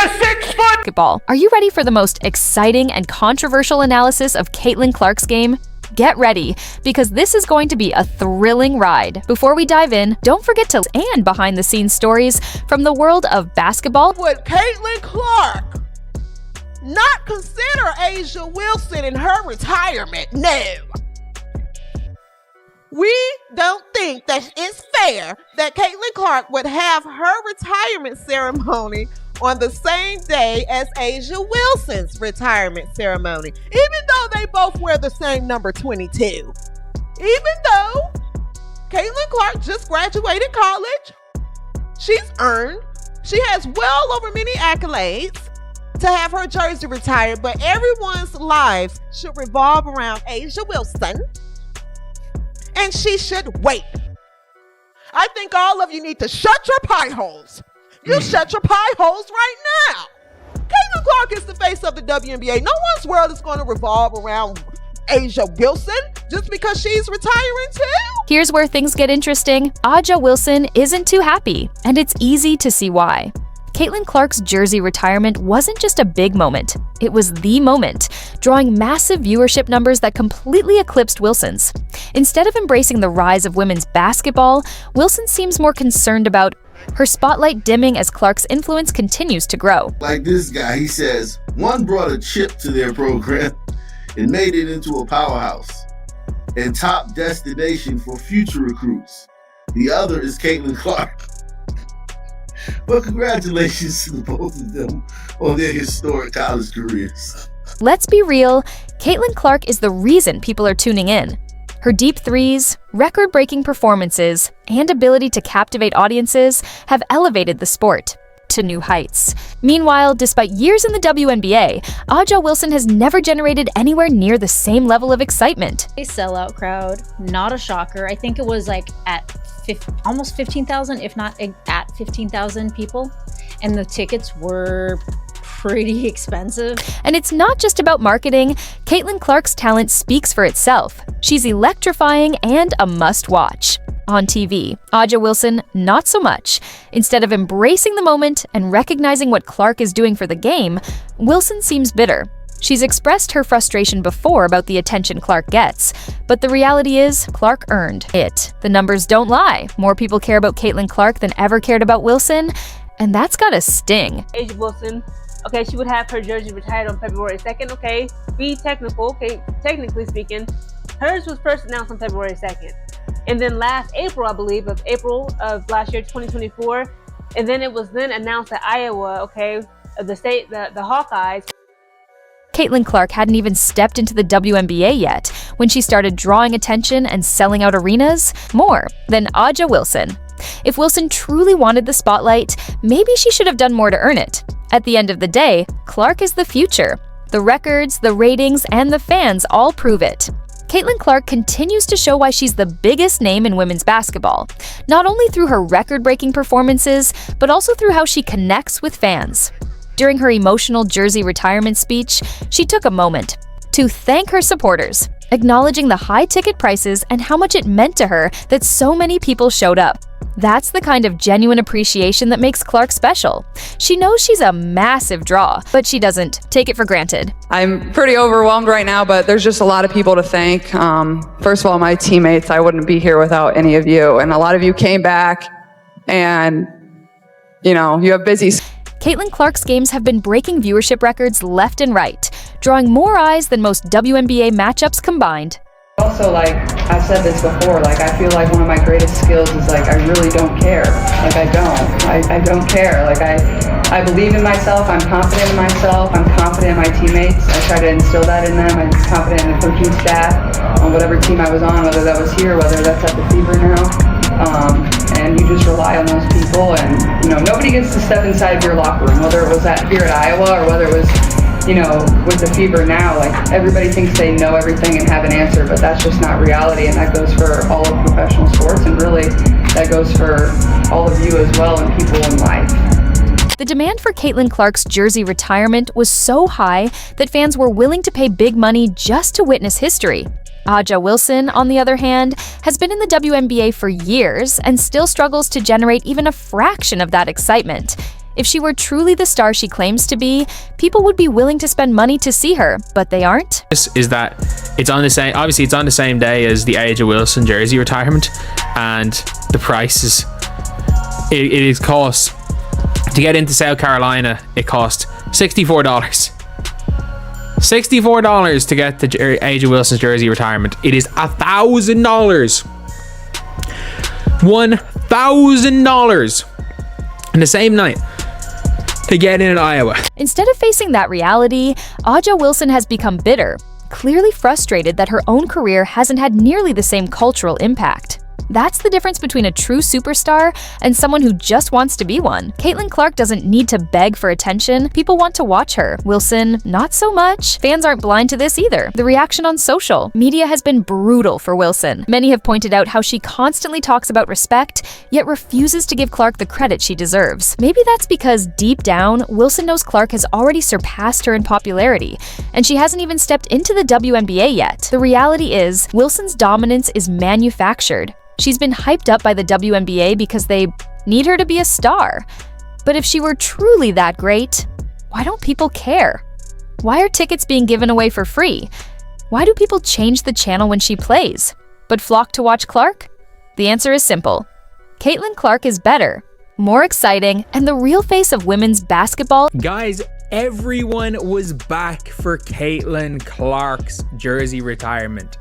the 6 foot basketball. Are you ready for the most exciting and controversial analysis of CaitlinClark's game? Get ready, because this is going to be a thrilling ride. Before we dive in, don't forget to and behind-the-scenes stories from the world of basketball. Would CaitlinClark not consider Asia Wilson in her retirement? No. We don't think that it's fair that CaitlinClark would have her retirement ceremony on the same day as Asia Wilson's retirement ceremony, even though they both wear the same number 22. Even though CaitlinClark just graduated college, she has well over many accolades to have her jersey retired, but everyone's lives should revolve around Asia Wilson, and she should wait. I think all of you need to shut your pie holes. You shut your pie holes right now. CaitlinClark is the face of the WNBA. No one's world is going to revolve around Asia Wilson just because she's retiring too. Here's where things get interesting. Aja Wilson isn't too happy, and it's easy to see why. CaitlinClark's jersey retirement wasn't just a big moment. It was the moment, drawing massive viewership numbers that completely eclipsed Wilson's. Instead of embracing the rise of women's basketball, Wilson seems more concerned about her spotlight dimming as Clark's influence continues to grow. Like this guy, he says, one brought a chip to their program and made it into a powerhouse and top destination for future recruits. The other is CaitlinClark. But congratulations to the both of them on their historic college careers. Let's be real, CaitlinClark is the reason people are tuning in. Her deep threes, record-breaking performances, and ability to captivate audiences have elevated the sport to new heights. Meanwhile, despite years in the WNBA, Aja Wilson has never generated anywhere near the same level of excitement. A sellout crowd, not a shocker. I think it was like at almost 15,000, if not at 15,000 people, and the tickets were pretty expensive. And it's not just about marketing. CaitlinClark's talent speaks for itself. She's electrifying and a must-watch. On TV, Aja Wilson, not so much. Instead of embracing the moment and recognizing what Clark is doing for the game, Wilson seems bitter. She's expressed her frustration before about the attention Clark gets, but the reality is Clark earned it. The numbers don't lie. More people care about CaitlinClark than ever cared about Wilson, and that's gotta sting. Asia Wilson, okay, she would have her jersey retired on February 2nd, okay, be technical, okay, technically speaking, hers was first announced on February 2nd. And then last April, I believe, of April of last year, 2024, and then it was then announced that Iowa, okay, the state, the Hawkeyes. CaitlinClark hadn't even stepped into the WNBA yet when she started drawing attention and selling out arenas more than Aja Wilson. If Wilson truly wanted the spotlight, maybe she should have done more to earn it. At the end of the day, Clark is the future. The records, the ratings, and the fans all prove it. CaitlinClark continues to show why she's the biggest name in women's basketball, not only through her record-breaking performances, but also through how she connects with fans. During her emotional jersey retirement speech, she took a moment to thank her supporters, acknowledging the high ticket prices and how much it meant to her that so many people showed up. That's the kind of genuine appreciation that makes Clark special. She knows she's a massive draw, but she doesn't take it for granted. I'm pretty overwhelmed right now, but there's just a lot of people to thank. First of all, my teammates, I wouldn't be here without any of you. And a lot of you came back and, you have busy. CaitlinClark's games have been breaking viewership records left and right, drawing more eyes than most WNBA matchups combined. Also, I've said this before, I feel like one of my greatest skills is I really don't care. I don't care. I believe in myself, I'm confident in myself, I'm confident in my teammates. I try to instill that in them. I'm confident in the coaching staff on whatever team I was on, whether that was here, whether that's at the Fever now. And you just rely on those people, and nobody gets to step inside your locker room, whether it was here at Iowa or whether it was with the Fever now. Everybody thinks they know everything and have an answer, but that's just not reality, and that goes for all of professional sports, and really that goes for all of you as well and people in life. The demand for CaitlinClark's jersey retirement was so high that fans were willing to pay big money just to witness history. Aja Wilson, on the other hand, has been in the WNBA for years and still struggles to generate even a fraction of that excitement. If she were truly the star she claims to be, people would be willing to spend money to see her, but they aren't. Is that it's on the same, obviously it's on the same day as the A'ja Wilson jersey retirement, and the price is, it is cost, to get into South Carolina, it cost $64. $64 to get the A'ja Wilson's jersey retirement. It is $1,000. $1,000 in the same night to get in Iowa. Instead of facing that reality, A'ja Wilson has become bitter, clearly frustrated that her own career hasn't had nearly the same cultural impact. That's the difference between a true superstar and someone who just wants to be one. CaitlinClark doesn't need to beg for attention. People want to watch her. Wilson, not so much. Fans aren't blind to this either. The reaction on social media has been brutal for Wilson. Many have pointed out how she constantly talks about respect, yet refuses to give Clark the credit she deserves. Maybe that's because deep down, Wilson knows Clark has already surpassed her in popularity, and she hasn't even stepped into the WNBA yet. The reality is, Wilson's dominance is manufactured. She's been hyped up by the WNBA because they need her to be a star. But if she were truly that great, why don't people care? Why are tickets being given away for free? Why do people change the channel when she plays, but flock to watch Clark? The answer is simple. CaitlinClark is better, more exciting, and the real face of women's basketball. Guys, everyone was back for CaitlinClark's jersey retirement.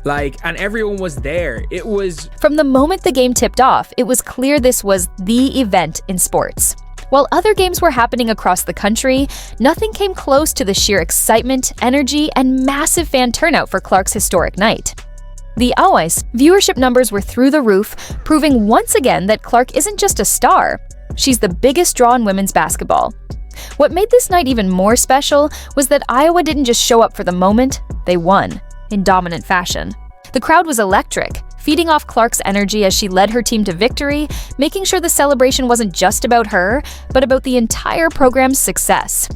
And everyone was there. It was... From the moment the game tipped off, it was clear this was the event in sports. While other games were happening across the country, nothing came close to the sheer excitement, energy, and massive fan turnout for Clark's historic night. The Always viewership numbers were through the roof, proving once again that Clark isn't just a star. She's the biggest draw in women's basketball. What made this night even more special was that Iowa didn't just show up for the moment, they won. In dominant fashion. The crowd was electric, feeding off Clark's energy as she led her team to victory, making sure the celebration wasn't just about her, but about the entire program's success.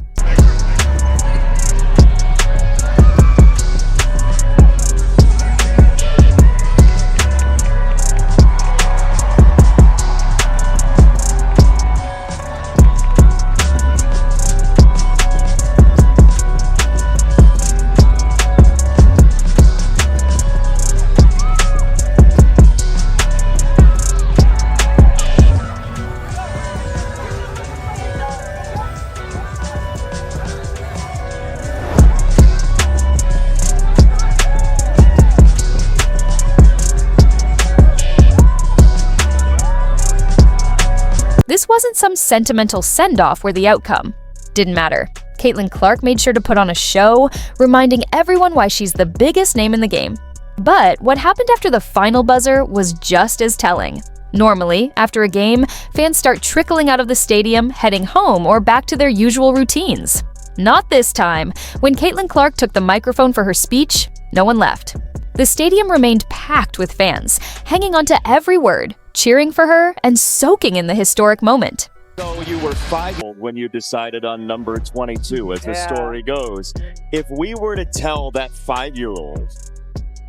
This wasn't some sentimental send-off where the outcome didn't matter. CaitlinClark made sure to put on a show, reminding everyone why she's the biggest name in the game. But what happened after the final buzzer was just as telling. Normally, after a game, fans start trickling out of the stadium, heading home or back to their usual routines. Not this time. When CaitlinClark took the microphone for her speech, no one left. The stadium remained packed with fans, hanging on to every word, cheering for her and soaking in the historic moment. So you were 5 when you decided on number 22, as the story goes. If we were to tell that 5-year-old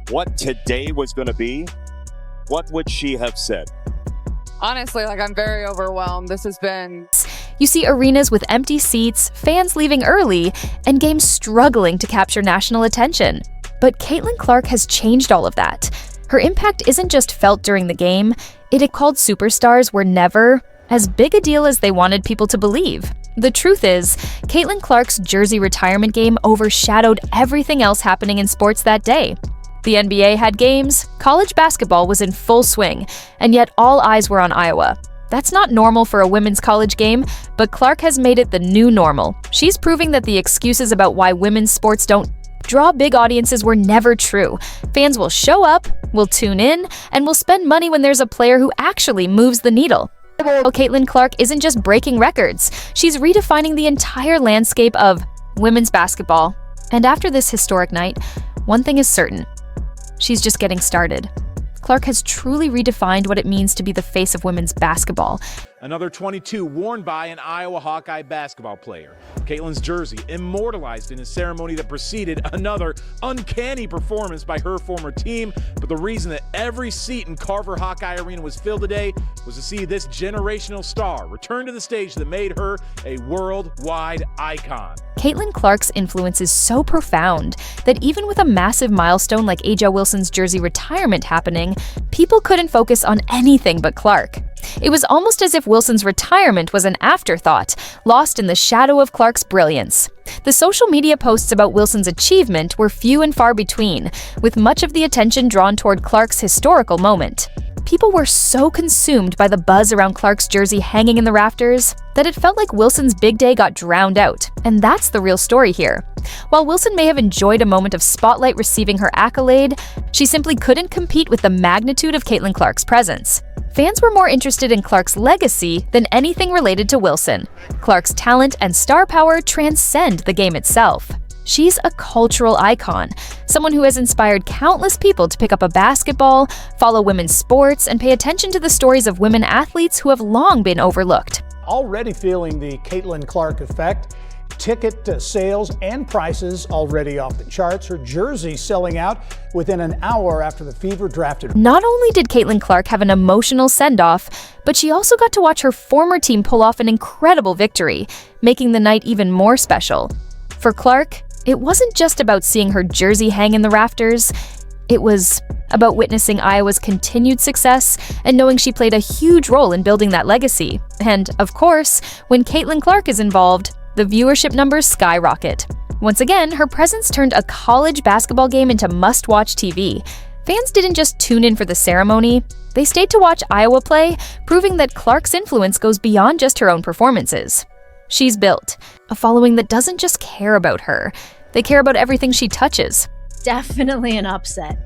what today was going to be, what would she have said? Honestly, I'm very overwhelmed. This has been... You see arenas with empty seats, fans leaving early, and games struggling to capture national attention. But CaitlinClark has changed all of that. Her impact isn't just felt during the game, it called superstars were never as big a deal as they wanted people to believe. The truth is, CaitlinClark's jersey retirement game overshadowed everything else happening in sports that day. The NBA had games, college basketball was in full swing, and yet all eyes were on Iowa. That's not normal for a women's college game, but Clark has made it the new normal. She's proving that the excuses about why women's sports don't draw big audiences were never true. Fans will show up, will tune in, and will spend money when there's a player who actually moves the needle. CaitlinClark isn't just breaking records, she's redefining the entire landscape of women's basketball. And after this historic night, one thing is certain. She's just getting started. Clark has truly redefined what it means to be the face of women's basketball. Another 22 worn by an Iowa Hawkeye basketball player. Caitlin's jersey immortalized in a ceremony that preceded another uncanny performance by her former team. But the reason that every seat in Carver Hawkeye Arena was filled today was to see this generational star return to the stage that made her a worldwide icon. CaitlinClark's influence is so profound that even with a massive milestone like A'ja Wilson's jersey retirement happening, people couldn't focus on anything but Clark. It was almost as if Wilson's retirement was an afterthought, lost in the shadow of Clark's brilliance. The social media posts about Wilson's achievement were few and far between, with much of the attention drawn toward Clark's historical moment. People were so consumed by the buzz around Clark's jersey hanging in the rafters that it felt like Wilson's big day got drowned out, and that's the real story here. While Wilson may have enjoyed a moment of spotlight receiving her accolade, she simply couldn't compete with the magnitude of CaitlinClark's presence. Fans were more interested in Clark's legacy than anything related to Wilson. Clark's talent and star power transcend the game itself. She's a cultural icon, someone who has inspired countless people to pick up a basketball, follow women's sports, and pay attention to the stories of women athletes who have long been overlooked. Already feeling the CaitlinClark effect. Ticket sales and prices already off the charts. Her jersey selling out within an hour after the Fever drafted. Not only did CaitlinClark have an emotional send-off, but she also got to watch her former team pull off an incredible victory, making the night even more special. For Clark, it wasn't just about seeing her jersey hang in the rafters. It was about witnessing Iowa's continued success and knowing she played a huge role in building that legacy. And, of course, when CaitlinClark is involved, the viewership numbers skyrocket. Once again, her presence turned a college basketball game into must-watch TV. Fans didn't just tune in for the ceremony, they stayed to watch Iowa play, proving that Clark's influence goes beyond just her own performances. She's built a following that doesn't just care about her, they care about everything she touches. Definitely an upset.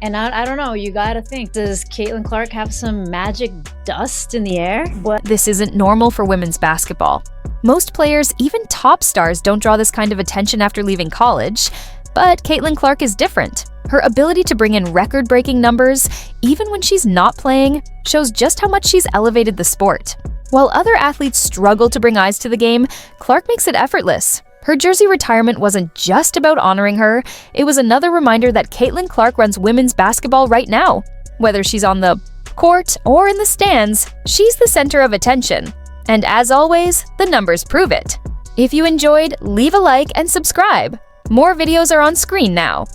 And I don't know, you gotta think, does CaitlinClark have some magic dust in the air? What? This isn't normal for women's basketball. Most players, even top stars, don't draw this kind of attention after leaving college. But CaitlinClark is different. Her ability to bring in record-breaking numbers, even when she's not playing, shows just how much she's elevated the sport. While other athletes struggle to bring eyes to the game, Clark makes it effortless. Her jersey retirement wasn't just about honoring her, it was another reminder that CaitlinClark runs women's basketball right now. Whether she's on the court or in the stands, she's the center of attention. And as always, the numbers prove it. If you enjoyed, leave a like and subscribe. More videos are on screen now.